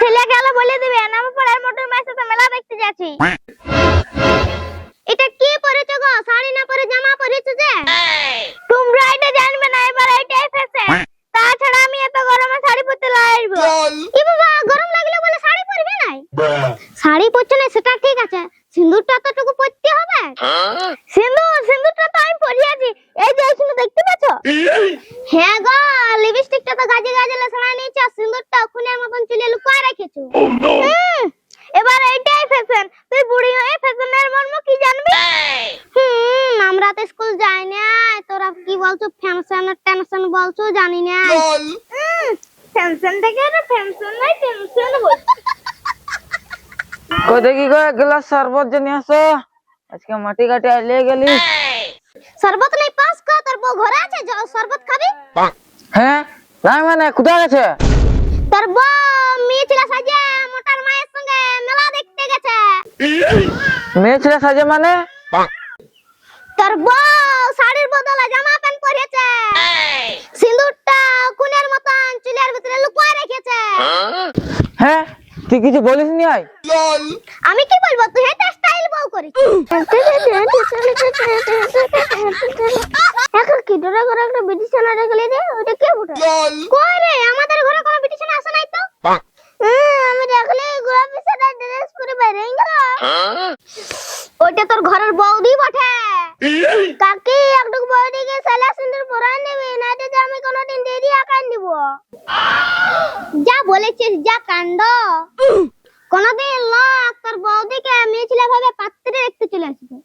ছেলে গেলে বলে দিবে আমি পড়ার মোটর মায়ের সাথে মেলা দেখতে যাচ্ছি। এটা কি পরেছো গো? শাড়ি না পরে জামা পরেছো যে? তোমরা এটা জানবে না, এবার এটাই ফ্যাশন। তাছাড়া আমি এত গরমে শাড়ি পরতে লাগবো। কি বাবা, গরম লাগলে বলে শাড়ি পরবে নাই? শাড়ি পরছো না সেটা ঠিক আছে, সিঁদুরটা তোটুকু পরতে হবে। সিঁদুরটা তো আমি পরিয়েছি, এই যে এখানে দেখতে পাচ্ছো? হ্যাঁ গো, লিপস্টিকটা তো গাজে গাজে লাগাই নিয়েছো, সিঁদুরটা খুনের মতন চুলে লুকিয়ে রেখেছো। এবার এইটাই ফ্যাশন। তুই বুড়ি হয়ে ফ্যাশনের মর্ম কি জানবি? আমরা তো স্কুল যাই না, তোরা কি বলছো ফ্যাশন টেনশন বলছো জানি না। ফ্যাশন থেকে না ফ্যাশন নাই টেনশন বলছো। কই দেখি গো এক গ্লাস শরবত জানি আসো, আজকে মাটি কাটে আইলে গেলি। শরবত নাই পাস কা, তোর বউ ঘরে আছে, যাও শরবত খাবি? হ্যাঁ নাই মানে কোথায় গেছে? তোর বউ মেয়ে ছেলে সাজে মোটার মায়ের সঙ্গে মেলা দেখতে গেছে। মেয়ে ছেলে সাজে মানে? তোর বউ শাড়ির বদলে জামা প্যান্ট পরেছে, সিঁদুরটা কোনের মতন চুলের ভিতরে লুকিয়ে রেখেছে। হ্যাঁ তুই কিছু বলিস নি? আই আমি কি বলবো, তুই এটা স্টাইল বউ করিস। এখন কি ডরে করে একটা বিটিশন রেখে দে, ওটা কে বুটা? কই রে, আমাদের ঘরে কোনো বিটিশন আসে নাই তো। আমি দেখলে গোলাপি সাদা ড্রেস পরে বাইরে গেল। ওটা তোর ঘরের বৌদি বটে। কাকি একটু বৌদিকে সালা সুন্দর পরান দেবে, না তো আমি কোনোদিন দেরি আকান দিব। যা বলেছিস যা কাণ্ড। কোনদিন লোক তোর বৌদিকে মেয়ে ছেলে ভাবে পাত্রে দেখতে চলে আসবে।